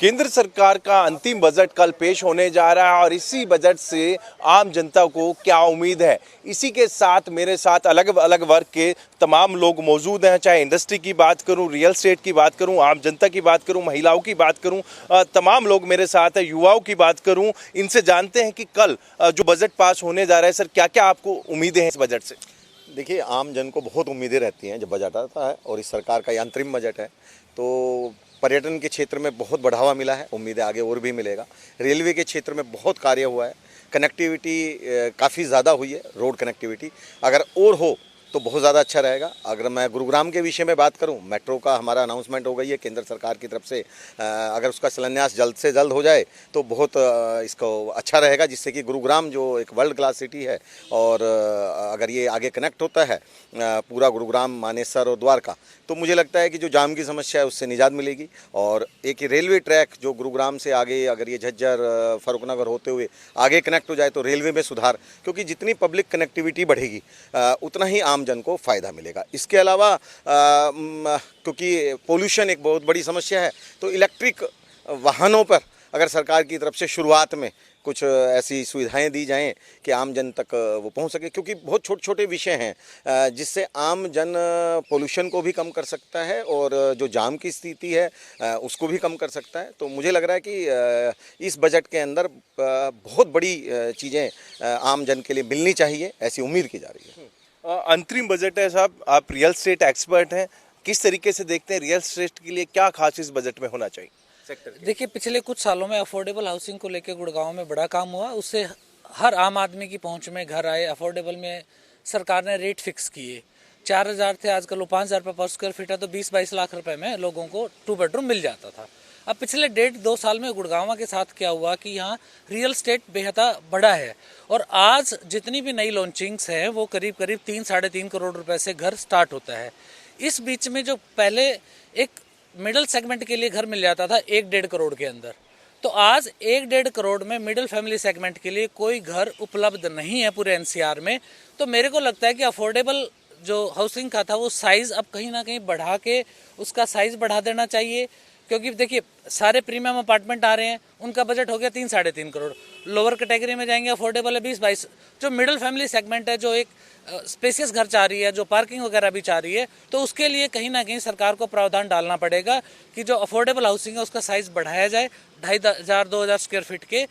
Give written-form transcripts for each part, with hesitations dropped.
केंद्र सरकार का अंतिम बजट कल पेश होने जा रहा है और इसी बजट से आम जनता को क्या उम्मीद है, इसी के साथ मेरे साथ अलग अलग वर्ग के तमाम लोग मौजूद हैं। चाहे इंडस्ट्री की बात करूं, रियल एस्टेट की बात करूं, आम जनता की बात करूं, महिलाओं की बात करूं, तमाम लोग मेरे साथ हैं। युवाओं की बात करूं, इनसे जानते हैं कि कल जो बजट पास होने जा रहा है, सर क्या क्या आपको उम्मीदें हैं इस बजट से? देखिए, आम जन को बहुत उम्मीदें रहती हैं जब बजट आता है और इस सरकार का ये अंतरिम बजट है तो पर्यटन के क्षेत्र में बहुत बढ़ावा मिला है, उम्मीदें आगे और भी मिलेगा। रेलवे के क्षेत्र में बहुत कार्य हुआ है, कनेक्टिविटी काफ़ी ज़्यादा हुई है, रोड कनेक्टिविटी अगर और हो तो बहुत ज़्यादा अच्छा रहेगा। अगर मैं गुरुग्राम के विषय में बात करूं, मेट्रो का हमारा अनाउंसमेंट हो गई है केंद्र सरकार की तरफ से। अगर उसका शिलान्यास जल्द से जल्द हो जाए तो बहुत इसको अच्छा रहेगा, जिससे कि गुरुग्राम जो एक वर्ल्ड क्लास सिटी है और अगर ये आगे कनेक्ट होता है पूरा गुरुग्राम, मानेसर और द्वारका, तो मुझे लगता है कि जो जाम की समस्या है उससे निजात मिलेगी। और एक रेलवे ट्रैक जो गुरुग्राम से आगे अगर ये झज्जर फरुखनगर होते हुए आगे कनेक्ट हो जाए तो रेलवे में सुधार, क्योंकि जितनी पब्लिक कनेक्टिविटी बढ़ेगी उतना ही आम जन को फ़ायदा मिलेगा। इसके अलावा क्योंकि पोल्यूशन एक बहुत बड़ी समस्या है, तो इलेक्ट्रिक वाहनों पर अगर सरकार की तरफ से शुरुआत में कुछ ऐसी सुविधाएं दी जाएं कि आम जन तक वो पहुंच सके, क्योंकि बहुत छोटे छोटे विषय हैं जिससे आम जन पोल्यूशन को भी कम कर सकता है और जो जाम की स्थिति है उसको भी कम कर सकता है। तो मुझे लग रहा है कि इस बजट के अंदर बहुत बड़ी चीज़ें आम जन के लिए मिलनी चाहिए, ऐसी उम्मीद की जा रही है। अंतरिम बजट है साहब, आप रियल एस्टेट एक्सपर्ट हैं, किस तरीके से देखते हैं रियल एस्टेट के लिए क्या खास इस बजट में होना चाहिए? देखिए, पिछले कुछ सालों में अफोर्डेबल हाउसिंग को लेकर गुड़गांव में बड़ा काम हुआ, उससे हर आम आदमी की पहुंच में घर आए। अफोर्डेबल में सरकार ने रेट फिक्स किए, 4,000 थे, आजकल वो 5,000 रुपये पर स्क्वायर फीट है, तो 20-22 लाख रुपए में लोगों को 2 बेडरूम मिल जाता था। अब पिछले 1.5-2 साल में गुड़गांव के साथ क्या हुआ कि यहाँ रियल एस्टेट बेहद बड़ा है और आज जितनी भी नई लॉन्चिंग्स हैं वो करीब करीब 3-3.5 करोड़ रुपए से घर स्टार्ट होता है। इस बीच में जो पहले एक मिडिल सेगमेंट के लिए घर मिल जाता था 1-1.5 करोड़ के अंदर, तो आज 1-1.5 करोड़ में मिडिल फैमिली सेगमेंट के लिए कोई घर उपलब्ध नहीं है पूरे एनसीआर में। तो मेरे को लगता है कि अफोर्डेबल जो हाउसिंग का था वो साइज़ अब कहीं ना कहीं बढ़ा के उसका साइज़ बढ़ा देना चाहिए, क्योंकि देखिए सारे प्रीमियम अपार्टमेंट आ रहे हैं, उनका बजट हो गया 3-3.5 करोड़। लोअर कैटेगरी में जाएंगे, अफोर्डेबल है 20-22। जो मिडिल फैमिली सेगमेंट है, जो एक स्पेसियस घर चाह रही है, जो पार्किंग वगैरह भी चाह रही है, तो उसके लिए कहीं ना कहीं सरकार को प्रावधान डालना पड़ेगा कि जो अफोर्डेबल हाउसिंग है उसका साइज़ बढ़ाया जाए। 2,500-2,000 स्क्वायर फीट के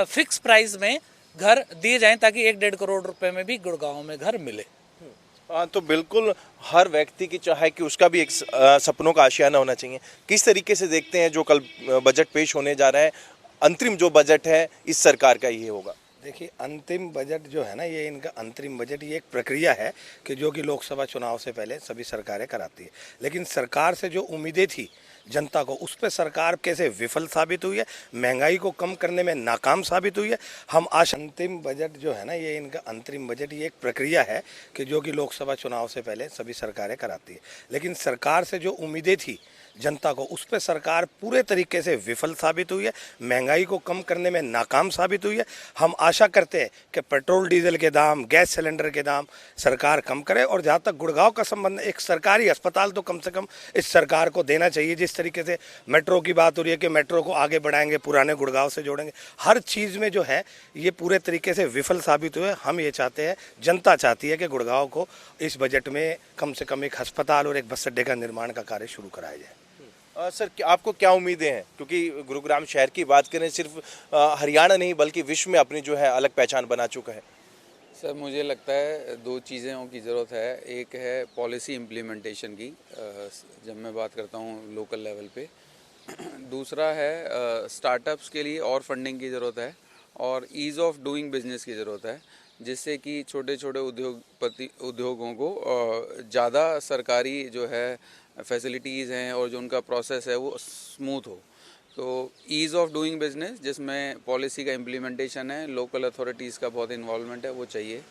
फिक्स प्राइस में घर दिए जाएँ ताकि 1-1.5 करोड़ रुपए में भी गुड़गांव में घर मिले। तो बिल्कुल हर व्यक्ति की चाहे कि उसका भी एक सपनों का आशियाना होना चाहिए। किस तरीके से देखते हैं जो कल बजट पेश होने जा रहा है, अंतरिम जो बजट है इस सरकार का ये होगा? देखिए, अंतिम बजट जो है ना, ये इनका अंतरिम बजट ये एक प्रक्रिया है कि जो कि लोकसभा चुनाव से पहले सभी सरकारें कराती है, लेकिन सरकार से जो उम्मीदें थी जनता को, उस पर सरकार कैसे विफल साबित हुई है, महंगाई को कम करने में नाकाम साबित हुई है। हम अंतिम बजट जो है ना, ये इनका अंतरिम बजट ये एक प्रक्रिया है कि जो कि लोकसभा चुनाव से पहले सभी सरकारें कराती है, लेकिन सरकार से जो उम्मीदें थी जनता को, उस पर सरकार पूरे तरीके से विफल साबित हुई है, महंगाई को कम करने में नाकाम साबित हुई है। हम आशा करते हैं कि पेट्रोल डीजल के दाम, गैस सिलेंडर के दाम सरकार कम करे। और जहाँ तक गुड़गांव का संबंध, एक सरकारी अस्पताल तो कम से कम इस सरकार को देना चाहिए। जिस तरीके से मेट्रो की बात हो रही है कि मेट्रो को आगे बढ़ाएंगे, पुराने गुड़गांव से जोड़ेंगे, हर चीज़ में जो है ये पूरे तरीके से विफल साबित हुए। हम ये चाहते हैं, जनता चाहती है कि गुड़गांव को इस बजट में कम से कम एक अस्पताल और एक बस अड्डे का निर्माण का कार्य शुरू कराया जाए। सर आपको क्या उम्मीदें हैं, क्योंकि गुरुग्राम शहर की बात करें, सिर्फ हरियाणा नहीं बल्कि विश्व में अपनी जो है अलग पहचान बना चुका है? सर मुझे लगता है 2 चीज़ों की ज़रूरत है। एक है पॉलिसी इम्प्लीमेंटेशन की, जब मैं बात करता हूँ लोकल लेवल पे। दूसरा है स्टार्टअप्स के लिए और फंडिंग की ज़रूरत है और ईज़ ऑफ डूइंग बिजनेस की ज़रूरत है, जिससे कि छोटे छोटे उद्योगों को ज़्यादा सरकारी जो है फैसिलिटीज़ हैं और जो उनका प्रोसेस है वो स्मूथ हो। तो ईज़ ऑफ डूइंग बिजनेस जिसमें पॉलिसी का इम्प्लीमेंटेशन है, लोकल अथॉरिटीज़ का बहुत इन्वॉल्वमेंट है, वो चाहिए।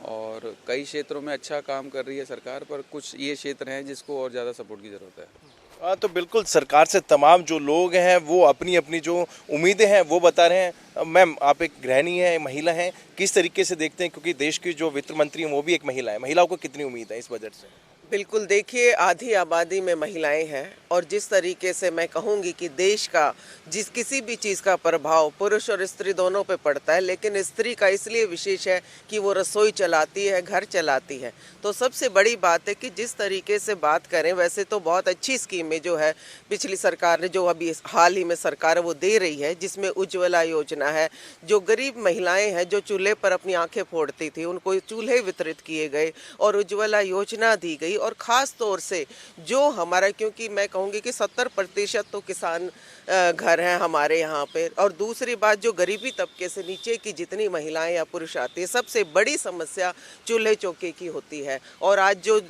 और कई क्षेत्रों में अच्छा काम कर रही है सरकार, पर कुछ ये क्षेत्र हैं जिसको और ज़्यादा सपोर्ट की ज़रूरत है। तो बिल्कुल सरकार से तमाम जो लोग हैं वो अपनी अपनी जो उम्मीदें हैं वो बता रहे हैं। मैम, आप एक गृहिणी हैं, महिला हैं, किस तरीके से देखते हैं, क्योंकि देश की जो वित्त मंत्री हैं वो भी एक महिला है, महिलाओं को कितनी उम्मीद है इस बजट से? बिल्कुल, देखिए आधी आबादी में महिलाएं हैं और जिस तरीके से मैं कहूँगी कि देश का जिस किसी भी चीज़ का प्रभाव पुरुष और स्त्री दोनों पे पड़ता है, लेकिन स्त्री का इसलिए विशेष है कि वो रसोई चलाती है, घर चलाती है। तो सबसे बड़ी बात है कि जिस तरीके से बात करें, वैसे तो बहुत अच्छी स्कीमें जो है पिछली सरकार ने, जो अभी हाल ही में सरकार है वो दे रही है, जिसमें उज्ज्वला योजना है। जो गरीब महिलाएं हैं जो चूल्हे पर अपनी आंखें फोड़ती थी, उनको चूल्हे वितरित किए गए और उज्ज्वला योजना दी गई। और ख़ास तौर से जो हमारा, क्योंकि मैं कहूँगी कि 70% तो किसान घर हैं हमारे यहाँ पे, और दूसरी बात जो गरीबी तबके से नीचे की जितनी महिलाएं या पुरुष आती है, सबसे बड़ी समस्या चूल्हे चौके की होती है। और आज जो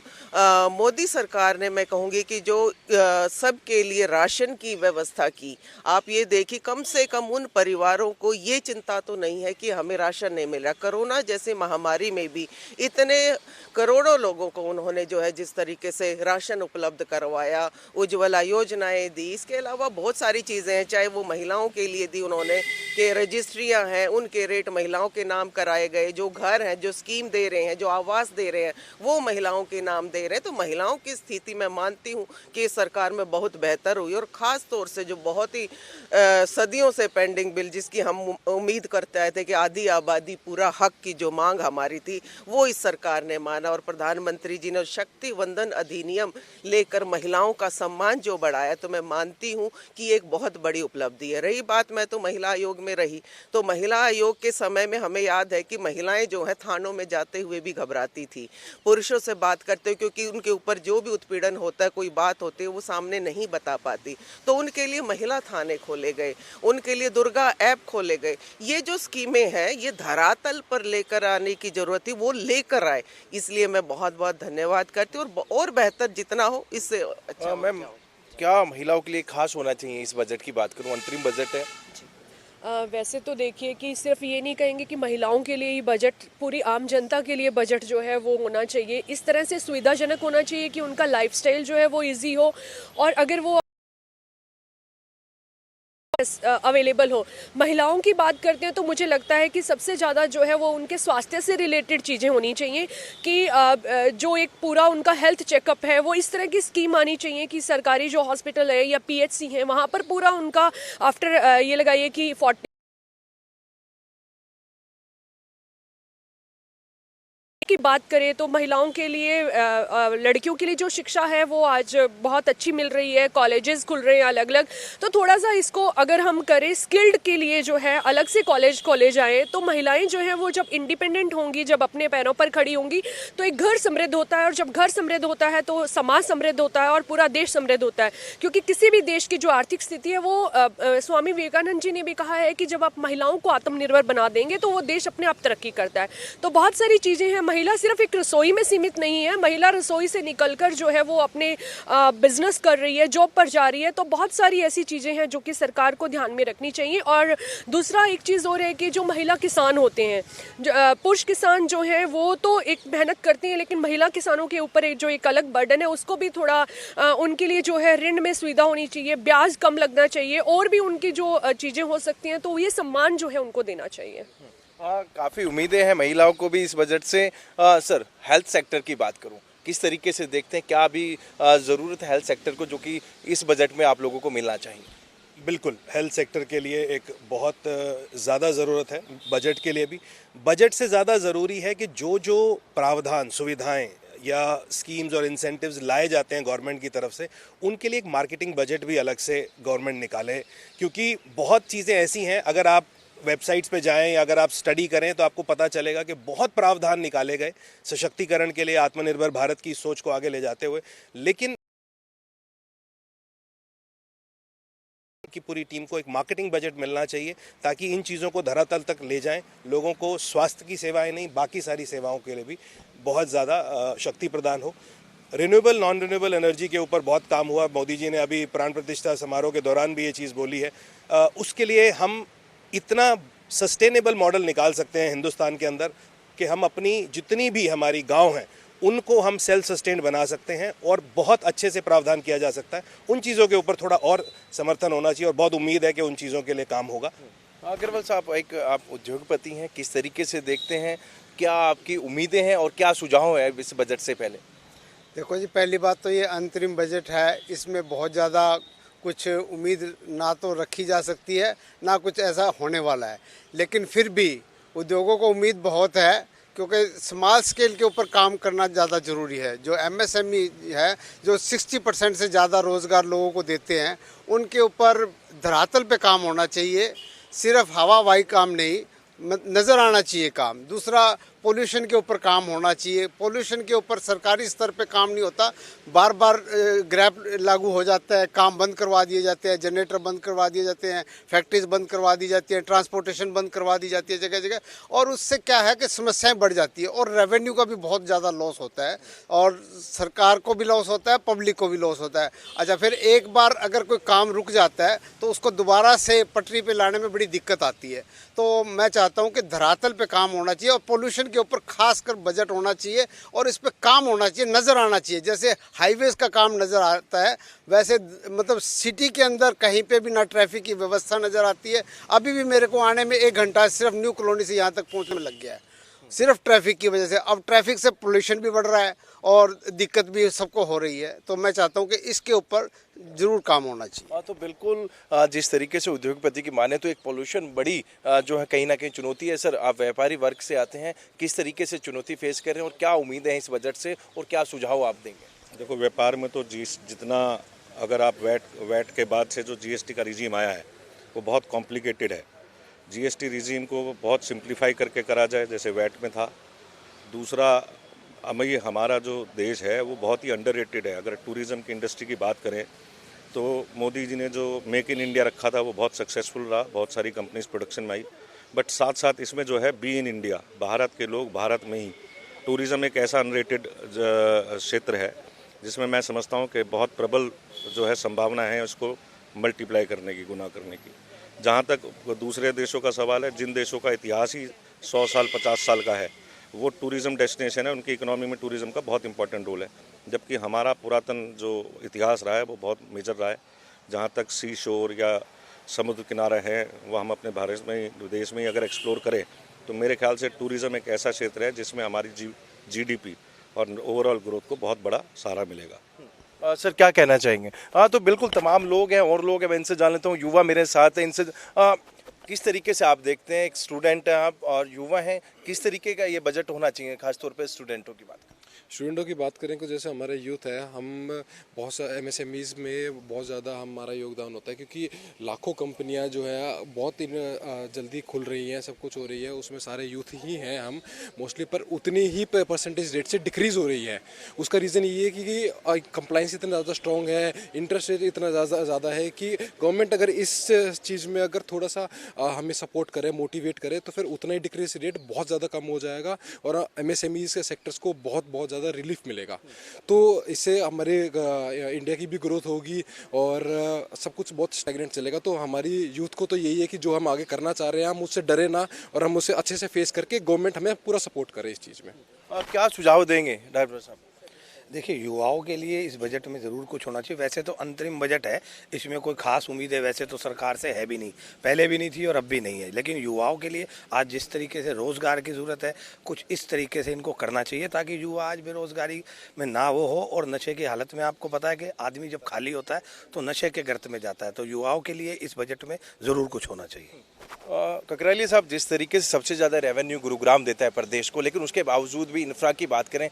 मोदी सरकार ने, मैं कहूँगी कि जो सबके लिए राशन की व्यवस्था की, आप ये देखिए कम से कम उन परिवारों को ये चिंता तो नहीं है कि हमें राशन नहीं मिल रहा। कोरोना जैसी महामारी में भी इतने करोड़ों लोगों को उन्होंने जो है जिस तरीके से राशन उपलब्ध करवाया, उज्ज्वला योजनाएं दी, इसके अलावा बहुत सारी चीज़ें हैं, चाहे वो महिलाओं के लिए दी उन्होंने, कि रजिस्ट्रियां हैं उनके रेट महिलाओं के नाम कराए गए, जो घर हैं, जो स्कीम दे रहे हैं, जो आवास दे रहे हैं वो महिलाओं के नाम दे रहे हैं। तो महिलाओं की स्थिति मैं मानती हूँ कि इस सरकार में बहुत बेहतर हुई। और ख़ास तौर से जो बहुत ही सदियों से पेंडिंग बिल, जिसकी हम उम्मीद करते आए थे कि आधी आबादी पूरा हक की जो मांग हमारी थी, वो इस सरकार ने माना। और प्रधानमंत्री जी ने शक्ति वंदन अधिनियम लेकर महिलाओं का सम्मान जो बढ़ाया, तो मैं मानती हूँ कि एक बहुत बड़ी उपलब्धि है। रही बात, मैं तो महिला आयोग में रही, तो महिला आयोग के समय में हमें याद है कि महिलाएं जो है थानों में जाते हुए भी घबराती थी पुरुषों से बात करते हुए, क्योंकि उनके ऊपर जो भी उत्पीड़न होता है, कोई बात होती है, वो सामने नहीं बता पाती। तो उनके लिए महिला थाने खोले गए, उनके लिए दुर्गा ऐप खोले गए। ये जो स्कीमें हैं ये धरातल पर लेकर आने की जरूरत थी, वो लेकर आए। इसलिए मैं बहुत बहुत धन्यवाद करती हूँ, और बेहतर जितना हो इससे अच्छा मैम, क्या महिलाओं के लिए खास होना चाहिए इस बजट की बात करूं? अंतरिम बजट है। वैसे तो देखिए कि सिर्फ ये नहीं कहेंगे कि महिलाओं के लिए ही बजट, पूरी आम जनता के लिए बजट जो है वो होना चाहिए। इस तरह से सुविधाजनक होना चाहिए कि उनका लाइफस्टाइल जो है वो इजी हो, और अगर वो अवेलेबल हो। महिलाओं की बात करते हैं तो मुझे लगता है कि सबसे ज़्यादा जो है वो उनके स्वास्थ्य से रिलेटेड चीज़ें होनी चाहिए, कि जो एक पूरा उनका हेल्थ चेकअप है वो इस तरह की स्कीम आनी चाहिए कि सरकारी जो हॉस्पिटल है या PHC है वहाँ पर पूरा उनका आफ्टर ये लगाइए कि 40 की बात करें तो महिलाओं के लिए, लड़कियों के लिए जो शिक्षा है वो आज बहुत अच्छी मिल रही है, कॉलेजेस खुल रहे हैं अलग अलग। तो थोड़ा सा इसको अगर हम करें, स्किल्ड के लिए जो है अलग से कॉलेज आए, तो महिलाएं जो है वो जब इंडिपेंडेंट होंगी, जब अपने पैरों पर खड़ी होंगी, तो एक घर समृद्ध होता है, और जब घर समृद्ध होता है तो समाज समृद्ध होता है और पूरा देश समृद्ध होता है। क्योंकि किसी भी देश की जो आर्थिक स्थिति है वो, स्वामी विवेकानंद जी ने भी कहा है कि जब आप महिलाओं को आत्मनिर्भर बना देंगे तो वो देश अपने आप तरक्की करता है। तो बहुत सारी चीज़ें हैं। महिला सिर्फ एक रसोई में सीमित नहीं है, महिला रसोई से निकलकर जो है वो अपने बिजनेस कर रही है, जॉब पर जा रही है। तो बहुत सारी ऐसी चीज़ें हैं जो कि सरकार को ध्यान में रखनी चाहिए। और दूसरा एक चीज़ और है कि जो महिला किसान होते हैं, पुरुष किसान जो है वो तो एक मेहनत करते हैं, लेकिन महिला किसानों के ऊपर एक जो एक अलग बर्डन है, उसको भी थोड़ा उनके लिए जो है ऋण में सुविधा होनी चाहिए, ब्याज कम लगना चाहिए, और भी उनकी जो चीज़ें हो सकती हैं, तो ये सम्मान जो है उनको देना चाहिए। काफ़ी उम्मीदें हैं महिलाओं को भी इस बजट से। सर, हेल्थ सेक्टर की बात करूं, किस तरीके से देखते हैं? क्या अभी ज़रूरत है हेल्थ सेक्टर को, जो कि इस बजट में आप लोगों को मिलना चाहिए? बिल्कुल, हेल्थ सेक्टर के लिए एक बहुत ज़्यादा ज़रूरत है, बजट के लिए भी। बजट से ज़्यादा ज़रूरी है कि जो जो प्रावधान, सुविधाएं या स्कीम्स और इंसेंटिव्स लाए जाते हैं गवर्नमेंट की तरफ से, उनके लिए एक मार्केटिंग बजट भी अलग से गवर्नमेंट निकाले। क्योंकि बहुत चीज़ें ऐसी हैं, अगर आप वेबसाइट्स पे जाएं या अगर आप स्टडी करें तो आपको पता चलेगा कि बहुत प्रावधान निकाले गए सशक्तिकरण के लिए, आत्मनिर्भर भारत की सोच को आगे ले जाते हुए, लेकिन की पूरी टीम को एक मार्केटिंग बजट मिलना चाहिए ताकि इन चीज़ों को धरातल तक ले जाएं, लोगों को स्वास्थ्य की सेवाएं नहीं बाकी सारी सेवाओं के लिए भी बहुत ज़्यादा शक्ति प्रदान हो। रिन्यूएबल नॉन रिन्यूएबल एनर्जी के ऊपर बहुत काम हुआ, मोदी जी ने अभी प्राण प्रतिष्ठा समारोह के दौरान भी ये चीज़ बोली है। उसके लिए हम इतना सस्टेनेबल मॉडल निकाल सकते हैं हिंदुस्तान के अंदर कि हम अपनी जितनी भी हमारी गांव हैं उनको हम सेल्फ सस्टेन्ड बना सकते हैं, और बहुत अच्छे से प्रावधान किया जा सकता है। उन चीज़ों के ऊपर थोड़ा और समर्थन होना चाहिए, और बहुत उम्मीद है कि उन चीज़ों के लिए काम होगा। अग्रवाल साहब, आप उद्योगपति हैं, किस तरीके से देखते हैं? क्या आपकी उम्मीदें हैं और क्या सुझाव है इस बजट से पहले? देखो जी, पहली बात तो ये अंतरिम बजट है, इसमें बहुत ज़्यादा कुछ उम्मीद ना तो रखी जा सकती है, ना कुछ ऐसा होने वाला है। लेकिन फिर भी उद्योगों को उम्मीद बहुत है, क्योंकि स्मॉल स्केल के ऊपर काम करना ज़्यादा ज़रूरी है। जो एमएसएमई है, जो 60% से ज़्यादा रोज़गार लोगों को देते हैं, उनके ऊपर धरातल पे काम होना चाहिए, सिर्फ हवाबाई काम नहीं, नज़र आना चाहिए काम। दूसरा, पोल्यूशन के ऊपर काम होना चाहिए। पोल्यूशन के ऊपर सरकारी स्तर पे काम नहीं होता, बार बार ग्रैप लागू हो जाता है, काम बंद करवा दिए जाते हैं, जनरेटर बंद करवा दिए जाते हैं, फैक्ट्रीज बंद करवा दी जाती हैं, ट्रांसपोर्टेशन बंद करवा दी जाती है जगह जगह। और उससे क्या है कि समस्याएं बढ़ जाती है और रेवेन्यू का भी बहुत ज़्यादा लॉस होता है, और सरकार को भी लॉस होता है, पब्लिक को भी लॉस होता है। अच्छा, फिर एक बार अगर कोई काम रुक जाता है तो उसको दोबारा से पटरी पे लाने में बड़ी दिक्कत आती है। तो मैं चाहता हूँ कि धरातल पे काम होना चाहिए और पोल्यूशन के ऊपर खासकर बजट होना चाहिए और इस पे काम होना चाहिए, नज़र आना चाहिए। जैसे हाईवेज़ का काम नज़र आता है, वैसे मतलब सिटी के अंदर कहीं पे भी ना ट्रैफिक की व्यवस्था नज़र आती है। अभी भी मेरे को आने में 1 घंटा सिर्फ न्यू कॉलोनी से यहाँ तक पहुँचने में लग गया है, सिर्फ ट्रैफिक की वजह से। अब ट्रैफिक से पोल्यूशन भी बढ़ रहा है और दिक्कत भी सबको हो रही है। तो मैं चाहता हूँ कि इसके ऊपर जरूर काम होना चाहिए। हाँ, तो बिल्कुल जिस तरीके से उद्योगपति की माने तो एक पोल्यूशन बड़ी जो है कहीं ना कहीं चुनौती है। सर, आप व्यापारी वर्ग से आते हैं, किस तरीके से चुनौती फेस कर रहे हैं और क्या उम्मीद है इस बजट से और क्या सुझाव आप देंगे? देखो, व्यापार में तो जितना अगर आप वैट के बाद से जो जीएसटी का रिजीम आया है वो बहुत कॉम्प्लिकेटेड है। जीएसटी रिजीम को बहुत सिंप्लीफाई करके करा जाए, जैसे वैट में था। दूसरा, ये हमारा जो देश है वो बहुत ही अंडररेटेड है। अगर टूरिज़्म की इंडस्ट्री की बात करें तो मोदी जी ने जो मेक इन इंडिया रखा था वो बहुत सक्सेसफुल रहा, बहुत सारी कंपनीज प्रोडक्शन में आई। बट साथ साथ इसमें जो है बी इन इंडिया, भारत के लोग भारत में ही। टूरिज़्म एक ऐसा अनरेटेड क्षेत्र है जिसमें मैं समझता हूँ कि बहुत प्रबल जो है संभावना है उसको मल्टीप्लाई करने की, गुना करने की। जहाँ तक दूसरे देशों का सवाल है, जिन देशों का इतिहास ही 100 साल 50 साल का है, वो टूरिज़्म डेस्टिनेशन है, उनकी इकोनॉमी में टूरिज़्म का बहुत इंपॉर्टेंट रोल है। जबकि हमारा पुरातन जो इतिहास रहा है वो बहुत मेजर रहा है। जहाँ तक सी शोर या समुद्र किनारा है वो हम अपने भारत में ही, देश में ही अगर एक्सप्लोर करें तो मेरे ख्याल से टूरिज़्म एक ऐसा क्षेत्र है जिसमें हमारी जीडीपी और ओवरऑल ग्रोथ को बहुत बड़ा सहारा मिलेगा। सर, क्या कहना चाहेंगे? हाँ, तो बिल्कुल तमाम लोग हैं और लोग हैं, मैं इनसे जान लेता हूँ। युवा मेरे साथ हैं, इनसे किस तरीके से आप देखते हैं, एक स्टूडेंट हैं आप और युवा हैं, किस तरीके का ये बजट होना चाहिए, खासतौर पे स्टूडेंटों की बात करें? स्टूडेंटों की बात करें तो जैसे हमारे यूथ है, हम बहुत सा एमएसएमईज़ में बहुत ज़्यादा हमारा योगदान होता है, क्योंकि लाखों कंपनियां जो है बहुत ही जल्दी खुल रही हैं, सब कुछ हो रही है, उसमें सारे यूथ ही हैं हम मोस्टली, पर उतनी ही परसेंटेज रेट से डिक्रीज़ हो रही है। उसका रीज़न ये है कि कंप्लाइंस इतना ज़्यादा स्ट्रॉन्ग है, इंटरेस्ट रेट इतना ज़्यादा है कि गवर्नमेंट अगर इस चीज़ में अगर थोड़ा सा हमें सपोर्ट करे, मोटिवेट करे, तो फिर उतना ही डिक्रीज रेट बहुत ज़्यादा कम हो जाएगा और एमएसएमईज़ के सेक्टर्स को बहुत ज़्यादा रिलीफ मिलेगा। तो इससे हमारे इंडिया की भी ग्रोथ होगी और सब कुछ बहुत स्टैग्नेंट चलेगा। तो हमारी यूथ को तो यही है कि जो हम आगे करना चाह रहे हैं हम उससे डरे ना और हम उससे अच्छे से फेस करके गवर्नमेंट हमें पूरा सपोर्ट करे इस चीज़ में। आप क्या सुझाव देंगे ड्राइवर साहब? देखिए, युवाओं के लिए इस बजट में ज़रूर कुछ होना चाहिए। वैसे तो अंतरिम बजट है, इसमें कोई खास उम्मीद है वैसे तो सरकार से है भी नहीं, पहले भी नहीं थी और अब भी नहीं है। लेकिन युवाओं के लिए आज जिस तरीके से रोज़गार की ज़रूरत है, कुछ इस तरीके से इनको करना चाहिए ताकि युवा आज बेरोज़गारी में ना वो हो। और नशे की हालत में आपको पता है कि आदमी जब खाली होता है तो नशे के गर्त में जाता है। तो युवाओं के लिए इस बजट में ज़रूर कुछ होना चाहिए। ककराली साहब, जिस तरीके से सबसे ज़्यादा रेवेन्यू गुरुग्राम देता है प्रदेश को, लेकिन उसके बावजूद भी इंफ्रा की बात करें,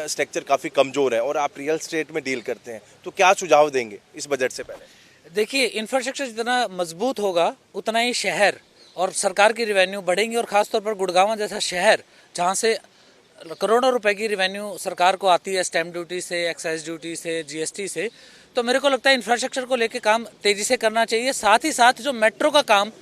स्ट्रक्चर काफ़ी कमज़ोर है और आप रियल स्टेट में डील करते हैं, तो क्या सुझाव देंगे इस बजट से पहले? देखिए, इंफ्रास्ट्रक्चर जितना मजबूत होगा उतना ही शहर और सरकार की रेवेन्यू बढ़ेंगी। और ख़ासतौर पर गुड़गांव जैसा शहर जहाँ से करोड़ों रुपए की रेवेन्यू सरकार को आती है स्टैम्प ड्यूटी से, एक्साइज ड्यूटी से, जीएसटी से, तो मेरे को लगता है इंफ्रास्ट्रक्चर को लेकर काम तेज़ी से करना चाहिए। साथ ही साथ जो मेट्रो का काम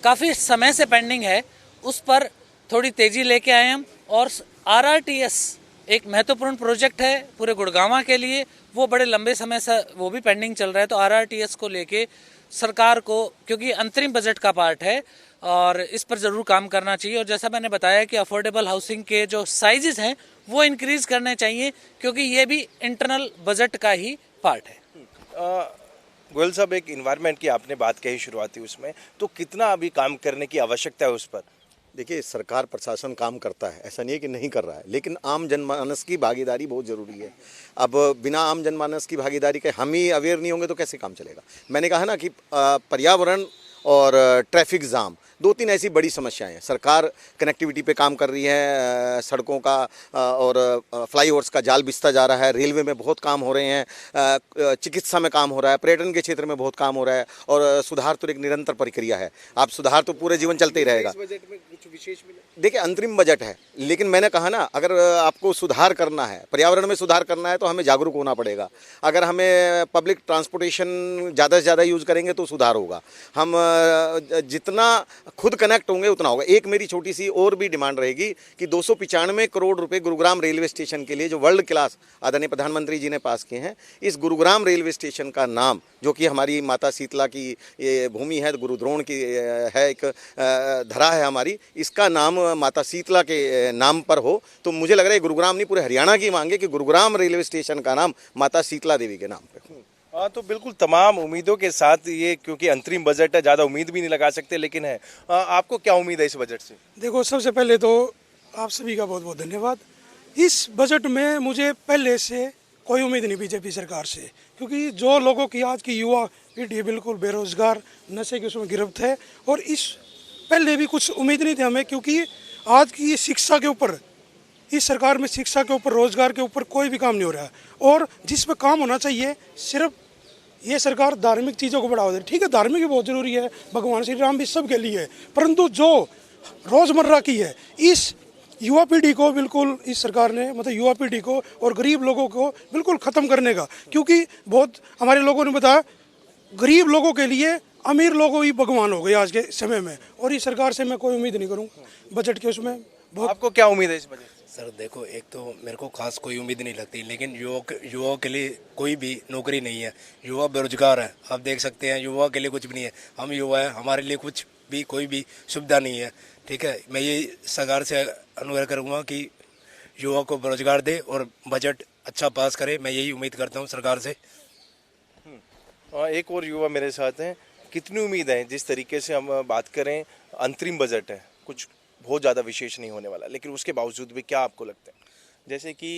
काफ़ी समय से पेंडिंग है उस पर थोड़ी तेज़ी लेके आए हम। और आरआरटीएस एक महत्वपूर्ण प्रोजेक्ट है पूरे गुड़गांव के लिए, वो बड़े लंबे समय से वो भी पेंडिंग चल रहा है। तो आरआरटीएस को लेके सरकार को, क्योंकि अंतरिम बजट का पार्ट है और इस पर ज़रूर काम करना चाहिए। और जैसा मैंने बताया कि अफोर्डेबल हाउसिंग के जो साइजेस हैं वो इंक्रीज़ करने चाहिए, क्योंकि ये भी इंटरनल बजट का ही पार्ट है। गोयल साहब, एक इन्वायरमेंट की आपने बात कही शुरुआती उसमें, तो कितना अभी काम करने की आवश्यकता है उस पर? देखिए, सरकार प्रशासन काम करता है, ऐसा नहीं है कि नहीं कर रहा है, लेकिन आम जनमानस की भागीदारी बहुत ज़रूरी है। अब बिना आम जनमानस की भागीदारी के हम ही अवेयर नहीं होंगे तो कैसे काम चलेगा। मैंने कहा ना कि पर्यावरण और ट्रैफिक जाम 2-3 ऐसी बड़ी समस्याएं हैं। सरकार कनेक्टिविटी पे काम कर रही है, सड़कों का और फ्लाईओवर्स का जाल बिछता जा रहा है, रेलवे में बहुत काम हो रहे हैं, चिकित्सा में काम हो रहा है, पर्यटन के क्षेत्र में बहुत काम हो रहा है, और सुधार तो एक निरंतर प्रक्रिया है। आप सुधार तो पूरे जीवन चलते ही रहेगा। देखिए, अंतरिम बजट है, लेकिन मैंने कहा ना, अगर आपको सुधार करना है, पर्यावरण में सुधार करना है, तो हमें जागरूक होना पड़ेगा। अगर हमें पब्लिक ट्रांसपोर्टेशन ज़्यादा से ज़्यादा यूज़ करेंगे तो सुधार होगा। हम जितना खुद कनेक्ट होंगे उतना होगा। एक मेरी छोटी सी और भी डिमांड रहेगी कि 295 करोड़ रुपए गुरुग्राम रेलवे स्टेशन के लिए, जो वर्ल्ड क्लास आदरणीय प्रधानमंत्री जी ने पास किए हैं, इस गुरुग्राम रेलवे स्टेशन का नाम, जो कि हमारी माता शीतला की ये भूमि है, गुरुद्रोण की है, एक धरा है हमारी, इसका नाम माता शीतला के नाम पर हो। तो मुझे लग रहा है गुरुग्राम नहीं, पूरे हरियाणा की मांग है कि गुरुग्राम रेलवे स्टेशन का नाम माता शीतला देवी के नाम पर हो। हाँ, तो बिल्कुल तमाम उम्मीदों के साथ ये, क्योंकि अंतरिम बजट है, ज़्यादा उम्मीद भी नहीं लगा सकते, लेकिन है। आपको क्या उम्मीद है इस बजट से? देखो, सबसे पहले तो आप सभी का बहुत बहुत धन्यवाद। इस बजट में मुझे पहले से कोई उम्मीद नहीं बीजेपी सरकार से, क्योंकि जो लोगों की आज की युवा पीढ़ी बिल्कुल बेरोजगार, नशे के उसमें गिरफ्त है, और इस पहले भी कुछ उम्मीद नहीं थी हमें, क्योंकि आज की शिक्षा के ऊपर, इस सरकार में शिक्षा के ऊपर, रोजगार के ऊपर कोई भी काम नहीं हो रहा है। और जिस पे काम होना चाहिए, सिर्फ ये सरकार धार्मिक चीज़ों को बढ़ावा दे रही है। ठीक है, धार्मिक भी बहुत ज़रूरी है, भगवान श्री राम भी सबके लिए है, परंतु जो रोज़मर्रा की है, इस युवा पीढ़ी को बिल्कुल इस सरकार ने, मतलब युवा पीढ़ी को और गरीब लोगों को बिल्कुल ख़त्म करने का, क्योंकि बहुत हमारे लोगों ने बताया, गरीब लोगों के लिए अमीर लोगों ही भगवान हो गए आज के समय में, और इस सरकार से मैं कोई उम्मीद नहीं करूँगा बजट के उसमें। बहुत आपको क्या उम्मीद है इस बजट? सर देखो, एक तो मेरे को खास कोई उम्मीद नहीं लगती, लेकिन युवाओं के लिए कोई भी नौकरी नहीं है, युवा बेरोजगार है। आप देख सकते हैं, युवा के लिए कुछ भी नहीं है। हम युवा हैं, हमारे लिए कुछ भी, कोई भी सुविधा नहीं है। ठीक है, मैं ये सरकार से अनुरोध करूँगा कि युवा को बेरोजगार दे और बजट अच्छा पास करे। मैं यही उम्मीद करता हूँ सरकार से। एक और युवा मेरे साथ हैं, कितनी उम्मीद है? जिस तरीके से हम बात करें, अंतरिम बजट है, कुछ बहुत ज़्यादा विशेष नहीं होने वाला, लेकिन उसके बावजूद भी क्या आपको लगता है? जैसे कि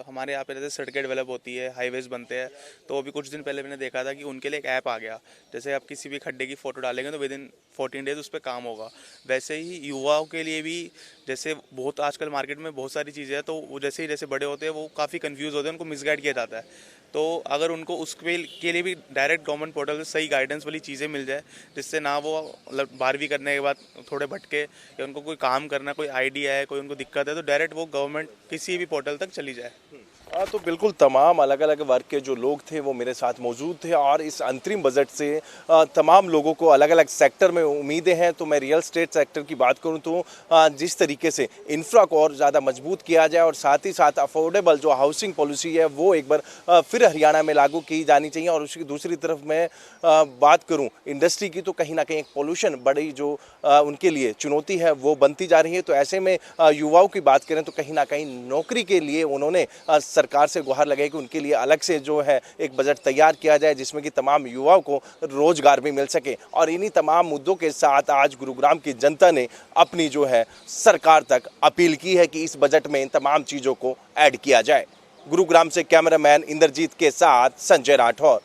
हमारे यहाँ पे जैसे सड़कें डेवलप होती है, हाईवेज बनते हैं, तो अभी कुछ दिन पहले मैंने देखा था कि उनके लिए एक ऐप आ गया। जैसे आप किसी भी खड्डे की फ़ोटो डालेंगे तो विद इन 14 डेज उस पर काम होगा। वैसे ही युवाओं के लिए भी, जैसे बहुत आजकल मार्केट में बहुत सारी चीज़ें हैं, तो वो जैसे ही जैसे बड़े होते हैं वो काफ़ी कंफ्यूज होते हैं, उनको मिसगाइड किया जाता है। तो अगर उनको उसके लिए भी डायरेक्ट गवर्नमेंट पोर्टल से सही गाइडेंस वाली चीज़ें मिल जाए, जिससे ना वो मतलब 12वीं करने के बाद थोड़े भटके, या उनको कोई काम करना, कोई आइडिया है, कोई उनको दिक्कत है, तो डायरेक्ट वो गवर्नमेंट किसी भी पोर्टल तक चली जाए। हाँ, तो बिल्कुल तमाम अलग अलग वर्ग के जो लोग थे वो मेरे साथ मौजूद थे, और इस अंतरिम बजट से तमाम लोगों को अलग अलग सेक्टर में उम्मीदें हैं। तो मैं रियल एस्टेट सेक्टर की बात करूं तो जिस तरीके से इंफ्रा को और ज़्यादा मजबूत किया जाए, और साथ ही साथ अफोर्डेबल जो हाउसिंग पॉलिसी है वो एक बार फिर हरियाणा में लागू की जानी चाहिए। और उसकी दूसरी तरफ मैं बात करूँ इंडस्ट्री की, तो कहीं ना कहीं एक पोल्यूशन बड़ी जो उनके लिए चुनौती है वो बनती जा रही है। तो ऐसे में युवाओं की बात करें तो कहीं ना कहीं नौकरी के लिए उन्होंने सरकार से गुहार लगाई कि उनके लिए अलग से जो है एक बजट तैयार किया जाए, जिसमें कि तमाम युवाओं को रोजगार भी मिल सके। और इन्हीं तमाम मुद्दों के साथ आज गुरुग्राम की जनता ने अपनी जो है सरकार तक अपील की है कि इस बजट में इन तमाम चीज़ों को ऐड किया जाए। गुरुग्राम से कैमरामैन इंद्रजीत के साथ संजय राठौर।